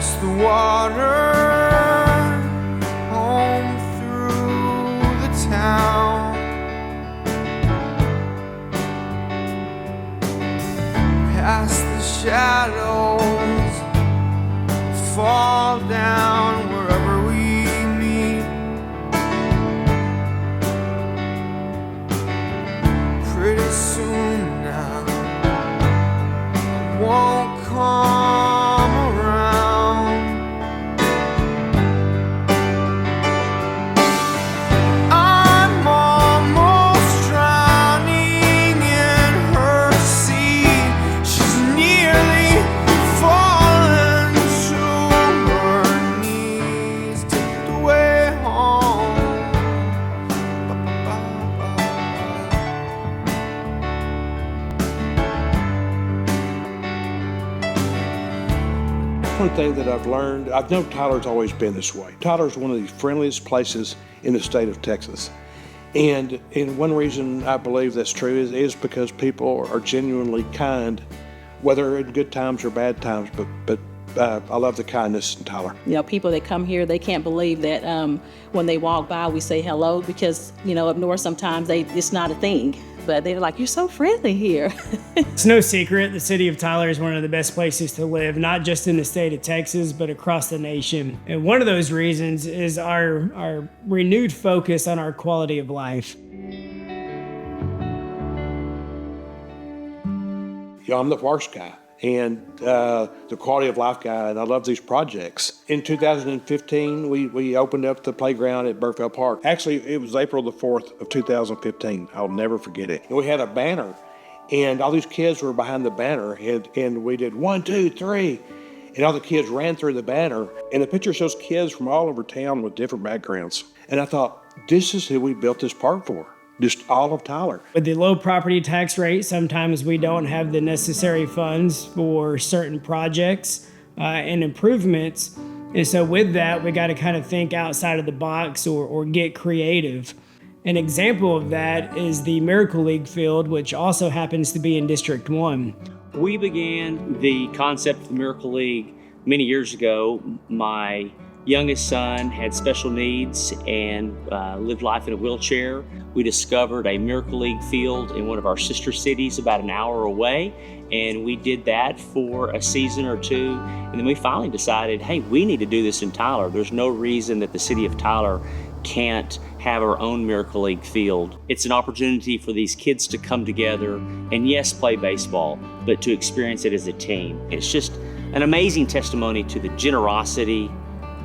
across the water, home through the town. Past the shadows, fall down wherever we meet. Pretty soon now, I won't come around. I'm almost drowning in her sea. She's nearly fallen to her knees. Take the way home. Ba-ba-ba-ba. One thing that I've learned, I've known Tyler's always been this way. Tyler's one of the friendliest places in the state of Texas. And one reason I believe that's true is because people are genuinely kind, whether in good times or bad times, but I love the kindness in Tyler. You know, people that come here, they can't believe that when they walk by, we say hello because, you know, up north sometimes it's not a thing. But they're like, you're so friendly here. It's no secret the city of Tyler is one of the best places to live, not just in the state of Texas, but across the nation. And one of those reasons is our renewed focus on our quality of life. Yeah, I'm the parks guy and the quality of life guy, and I love these projects. In 2015, we opened up the playground at Burfell Park. Actually, it was April the 4th of 2015. I'll never forget it. And we had a banner, and all these kids were behind the banner, and we did 1, 2, 3, and all the kids ran through the banner, and the picture shows kids from all over town with different backgrounds. And I thought, this is who we built this park for. Just all of Tyler. With the low property tax rate, sometimes we don't have the necessary funds for certain projects and improvements. And so with that, we got to kind of think outside of the box or get creative. An example of that is the Miracle League field, which also happens to be in District 1. We began the concept of the Miracle League many years ago. My youngest son had special needs and lived life in a wheelchair. We discovered a Miracle League field in one of our sister cities about an hour away, and we did that for a season or two, and then we finally decided, hey, we need to do this in Tyler. There's no reason that the city of Tyler can't have our own Miracle League field. It's an opportunity for these kids to come together and yes, play baseball, but to experience it as a team. It's just an amazing testimony to the generosity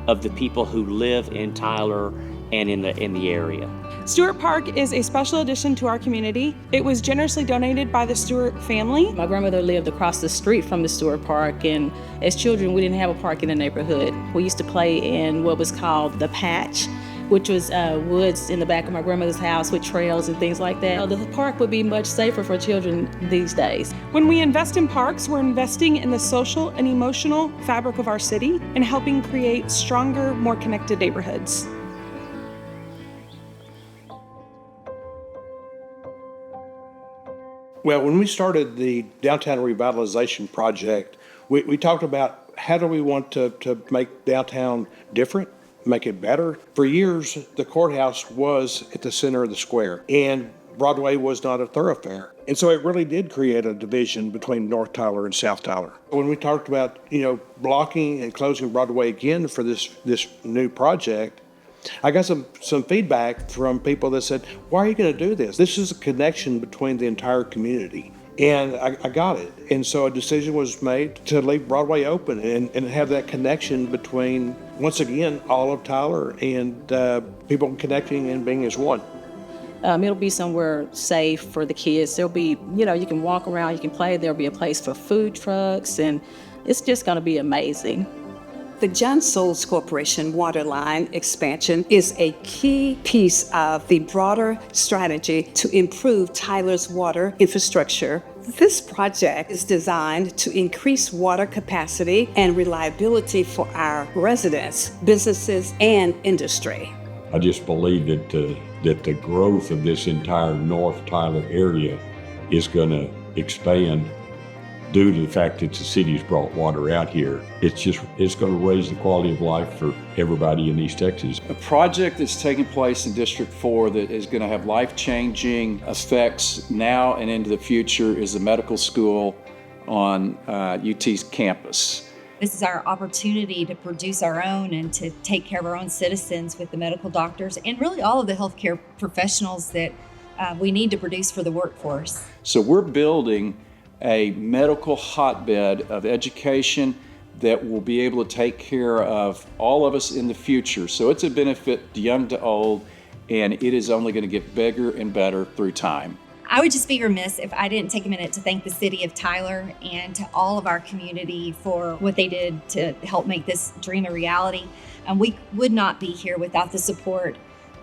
of the people who live in Tyler and in the area. Stewart Park is a special addition to our community. It was generously donated by the Stewart family. My grandmother lived across the street from the Stewart Park, and as children, we didn't have a park in the neighborhood. We used to play in what was called the patch, which was woods in the back of my grandmother's house with trails and things like that. The park would be much safer for children these days. When we invest in parks, we're investing in the social and emotional fabric of our city and helping create stronger, more connected neighborhoods. Well, when we started the Downtown Revitalization Project, we talked about how do we want to make downtown different, make it better. For years, the courthouse was at the center of the square, and Broadway was not a thoroughfare. And so it really did create a division between North Tyler and South Tyler. When we talked about, blocking and closing Broadway again for this new project, I got some feedback from people that said, why are you going to do this? This is a connection between the entire community. And I got it. And so a decision was made to leave Broadway open and have that connection between, once again, all of Tyler and people connecting and being as one. It'll be somewhere safe for the kids. There'll be, you can walk around, you can play. There'll be a place for food trucks, and it's just going to be amazing. The John Soles Corporation water line expansion is a key piece of the broader strategy to improve Tyler's water infrastructure. This project is designed to increase water capacity and reliability for our residents, businesses, and industry. I just believe that the growth of this entire North Tyler area is going to expand due to the fact that the city's brought water out here. It's going to raise the quality of life for everybody in East Texas. A project that's taking place in District 4 that is going to have life-changing effects now and into the future is the medical school on UT's campus. This is our opportunity to produce our own and to take care of our own citizens with the medical doctors and really all of the healthcare professionals that we need to produce for the workforce. So we're building a medical hotbed of education that will be able to take care of all of us in the future. So it's a benefit to young to old, and it is only going to get bigger and better through time. I would just be remiss if I didn't take a minute to thank the city of Tyler and to all of our community for what they did to help make this dream a reality. And we would not be here without the support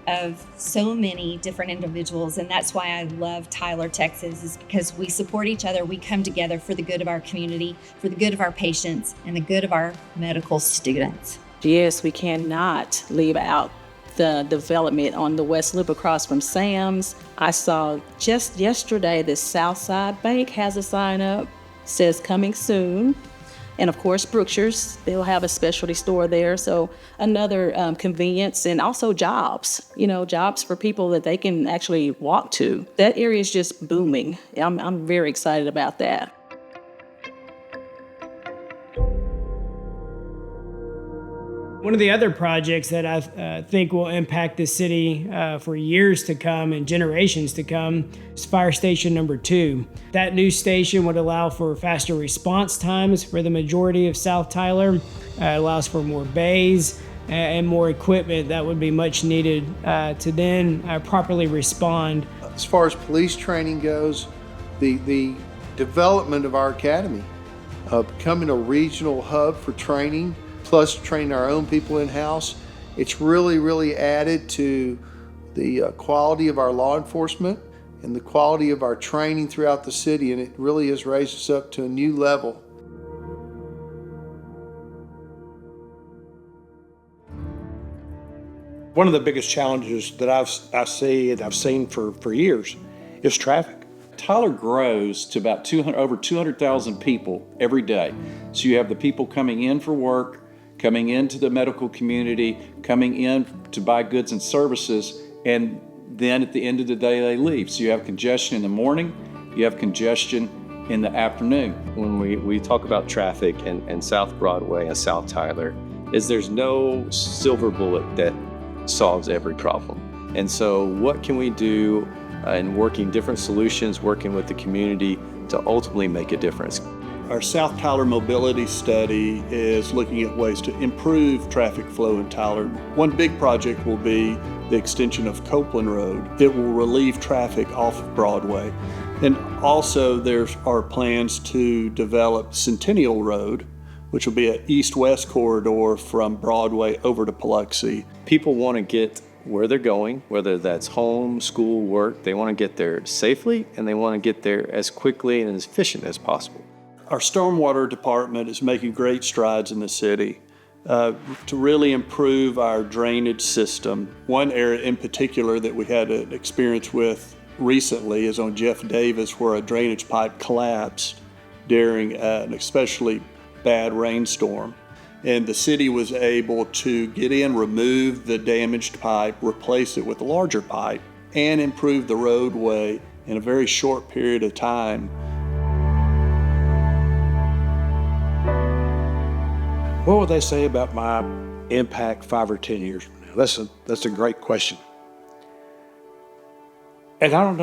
of so many different individuals, and that's why I love Tyler, Texas, is because we support each other. We come together for the good of our community, for the good of our patients, and the good of our medical students. Yes, we cannot leave out the development on the West Loop across from Sam's. I saw just yesterday the Southside Bank has a sign up, says coming soon. And of course, Brookshire's, they'll have a specialty store there. So another convenience, and also jobs, jobs for people that they can actually walk to. That area is just booming. I'm very excited about that. One of the other projects that I think will impact the city for years to come and generations to come is Fire Station number 2. That new station would allow for faster response times for the majority of South Tyler. It allows for more bays and more equipment that would be much needed to then properly respond. As far as police training goes, the development of our academy, becoming a regional hub for training, plus training our own people in-house, it's really added to the quality of our law enforcement and the quality of our training throughout the city, and it really has raised us up to a new level. One of the biggest challenges that I see and I've seen for years is traffic. Tyler grows to about over 200,000 people every day. So you have the people coming in for work, coming into the medical community, coming in to buy goods and services, and then at the end of the day they leave. So you have congestion in the morning, you have congestion in the afternoon. When we talk about traffic and South Broadway and South Tyler, there's no silver bullet that solves every problem. And so what can we do in working different solutions, working with the community to ultimately make a difference? Our South Tyler mobility study is looking at ways to improve traffic flow in Tyler. One big project will be the extension of Copeland Road. It will relieve traffic off of Broadway. And also there are plans to develop Centennial Road, which will be an east-west corridor from Broadway over to Biloxi. People want to get where they're going, whether that's home, school, work. They want to get there safely, and they want to get there as quickly and as efficient as possible. Our stormwater department is making great strides in the city to really improve our drainage system. One area in particular that we had an experience with recently is on Jeff Davis, where a drainage pipe collapsed during an especially bad rainstorm. And the city was able to get in, remove the damaged pipe, replace it with a larger pipe, and improve the roadway in a very short period of time. What would they say about my impact 5 or 10 years from now? That's a great question. And I don't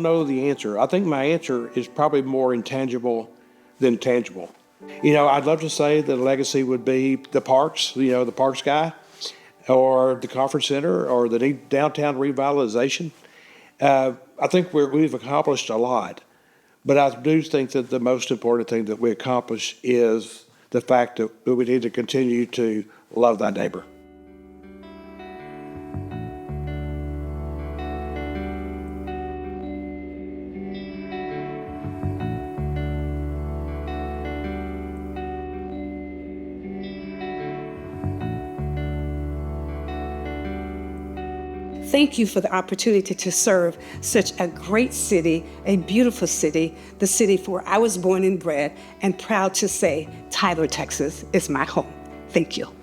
know the answer. I think my answer is probably more intangible than tangible. I'd love to say the legacy would be the parks, the parks guy, or the conference center, or the downtown revitalization. I think we've accomplished a lot, but I do think that the most important thing that we accomplish is the fact that we need to continue to love thy neighbor. Thank you for the opportunity to serve such a great city, a beautiful city, the city where I was born and bred, and proud to say Tyler, Texas is my home. Thank you.